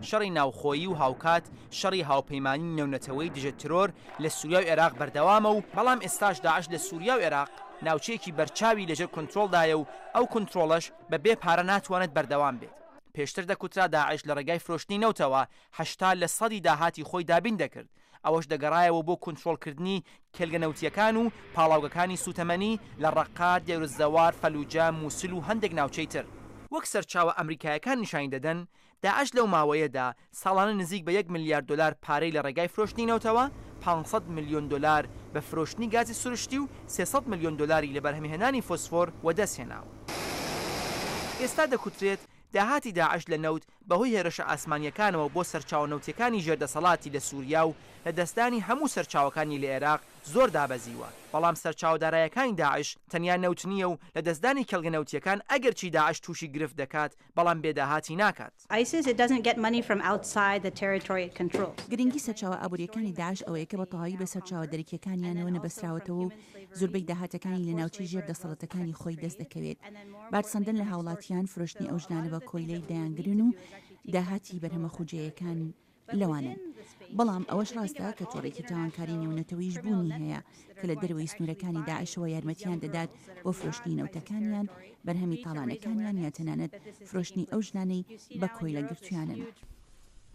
شەڕی ناوخۆیی و هاوکات شەڕی هاوپەیمانی نێونەتەوەی دژە ترۆر لە سووریا و عێراق بەردەوامە و بەڵام ئێستاش داعش لە سووریا و عێراق ناوچەیەکی بەرچاوی لەژێر کۆنتترۆلدایە و ئەو کۆنتترۆلەش بەبێ پارە ناتوانێت بەردەوام بێت. پێشتر دەکوترا داعش لە ڕێگای فرۆشتنی نەوتەوە 80% داهاتی خۆی دابین دەکرد. ئەوەش دەگەڕایەوە بۆ کۆنتترۆلکردنی کێلگەنەوتیەکان و پاڵاوگەکانی سوتەمەنی لە ڕەقات، دێورزەوار، فەلوجە، مووسل و هەندێک ناوچەی تر. وەک سەرچاوە ئەمریکایەکان نیشانی دەدەن داعش لەو ماوەیەدا ساڵانە نزیک بە 1 ملیار دلار پارەی لە ڕێگای فرۆشتنی نەوتەوە، 500 میلیۆن دلار بە فرۆشتنی گازی سروشتی و 300 میلیۆن دلاری لە بەرهەمهێنانی فۆسفۆر وەدەستهێناوە. ئێستا دەکوترێت داهاتی داعش لە نەوت بەهۆی هێرشە ئاسمانیەکانەوە بۆ سەرچاوەنەوتیەکانی ژێردەسەڵاتی لە سووریا و لە دەستانی هەموو سەرچاوەکانی لە عێراق زۆر دابەزیوە. بەڵام سەرچاودارایەکانی داعش تەنیا نەوت نییە و لە دەستدانی کەلگەنەوتیەکان ئەگەرچی داعش تووشی گرفت دەکات بەڵام بێداهاتی ناکات. گرنگی سەرچاوە ئابوووریەکانی داعش ئەوەیە کە بەتەواوی بە سەرچاوە دەرەکیەکانیانەوە نەبەستراوەتەوە و زۆربەی داهاتەکانی لە ناوچەی ژێردەسەڵاتەکانی خۆی دەست دەکەوێت. بارسەندن لە هاوڵاتیان فرۆشتنی ئەو ژنانە بە کۆیلەی دەیانگرن و داهاتی بەرهەمە خوجەیەکان لەوانن. بەڵام ئەوەش ڕاستە کە تۆڕێکی تاوانکاری نێونەتەوەیش بوونی هەیە کە لە دەروەی سنوورەکانی داعشەوە یارمەتیان دەدات بۆ فرۆشتنی نەوتەکانیان، بەرهەمی تاڵانەکانیان یا تەنانەت فرۆشتنی ئەو ژنانەی بە کۆیلە گرتویانن.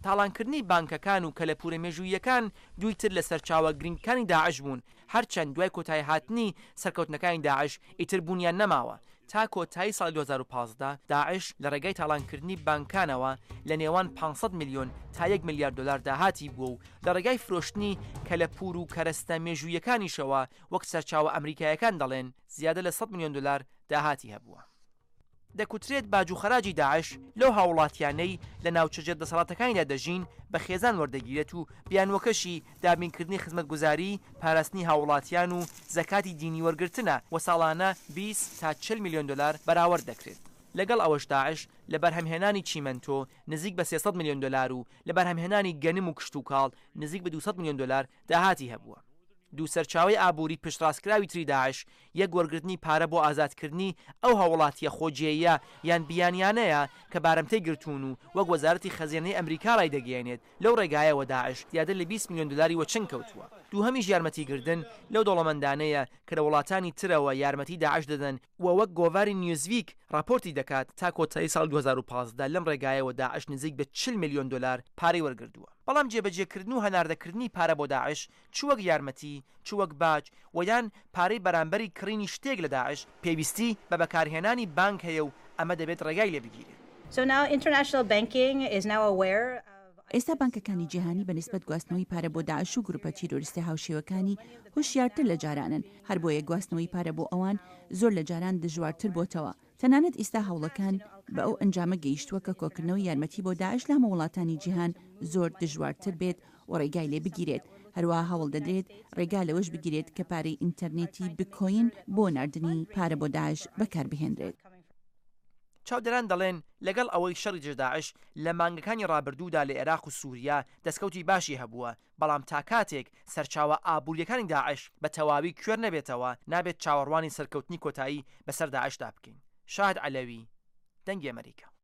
تاڵانکردنی بانکەکان و کەلەپورە مێژوویەکان دویتر لە سەرچاوە گرنگەکانی داعش بوون، هەرچەند دوای کۆتایی هاتنی سەرکەوتنەکانی داعش ئیتر بوونیان نەماوە. تا کۆتایی ساڵی 2015 داعش لە ڕێگای تاڵانکردنی بانکانەوە لە نێوان 500 میلیۆن تا 1 ملیار دلار داهاتی بووە و لە ڕێگای فرۆشتنی کەلەپور و کەرەستە مێژوویەکانیشەوە وەک سەرچاوە ئەمریکایەکان دەڵێن زیادە لە 100 میلیۆن دلار داهاتی هەبووە. دەکوترێت باجوخەراجی داعش لەو هاوڵاتیانەی لە ناوچە جێردەسەڵاتەکانیدا دەژین بە خێزان وەردەگیرێت و بیانوەکەشی دابینکردنی خزمەتگوزاری، پاراستنی هاوڵاتیان و زەکاتی دینی وەرگرتنە و ساڵانە 20 تا 40 میلیۆن دلار بەراورد دەکرێت. لەگەڵ ئەوەش داعش لە بەرهەمهێنانی چیمەنتۆ نزیک بە 300 میلیۆن دلار و لە بەرهەمهێنانی گەنم و کشت و کاڵ نزیک بە 200 میلیۆن دلار داهاتی هەبووە. دوو سەرچاوی ئابووری پشتڕاستکراوی تری داعش یەک وەرگرتنی پارە بۆ ئازادکردنی ئەو هاوڵاتیە خۆجێیە یان بیانیانەیە کە بارەمتەی گرتوون و وەک وەزارەتی خەزیێنەی ئەمریکا ڕای دەگەیەنێت لەو ڕێگایەوە داعش زیادە لە 20 میلیۆن دلاری وەچەند کەوتووە. دووهەمیش یارمەتیگردن لەو دەوڵەمەندانەیە کە لە وڵاتانی ترەوە یارمەتی داعش دەدەن و وەک گۆڤاری نیوزویک راپۆرتی دەکات تا کۆتایی ساڵ 2015 لەم ڕێگایەوە داعش نزیک بە 40 میلیۆن دلار پارەی وەرگردووە. بەڵام جێبەجێکردن و هەناردەکردنی پارە بۆ داعش چوەک یارمەتی، چوەک باج و یان پارەی بەرامبەری کڕینی شتێک لە داعش پێویستی بە بەکارهێنانی بانک هەیە و ئەمە دەبێت ڕێگای لێ بگیرێت. ئێستا بانکەکانی جیهانی بەنسبەت گواستنەوەی پارە بۆ داعش و گروپە تیرۆریستە هاوشێوەکانی هوشیارتر لە جارانن، هەر بۆیە گواستنەوەی پارە بۆ ئەوان زۆر لە جاران دژوارتر بۆتەوە. تەنانەت ئێستا هەوڵەکان بە ئەو ئەنجامە گەیشتووە کە کۆکردنەوەی یارمەتی بۆ داعش لە هەموو وڵاتانی جیهان زۆر دژوارتر بێت و ڕێگای لێ بگیرێت. هەروەها هەوڵ دەدرێت ڕێگا لەوەش بگیرێت کە پارەی ئینتەرنێتی بکۆین بۆ ناردنی پارە بۆ داعش بەکاربهێنرێت. چاودەران دەڵێن لەگەڵ ئەوەی شەڕی دژداعش لە مانگەکانی ڕابردوودا لە عێراق و سووریا دەستکەوتی باشی هەبووە، بەڵام تا کاتێک سەرچاوە ئابوووریەکانی داعش بە تەواوی کوێر نەبێتەوە نابێت چاوەڕوانی سەرکەوتنی کۆتایی بەسەر داعشدا بکەین. شاهد عەلەوی، دەنگی ئەمریکا.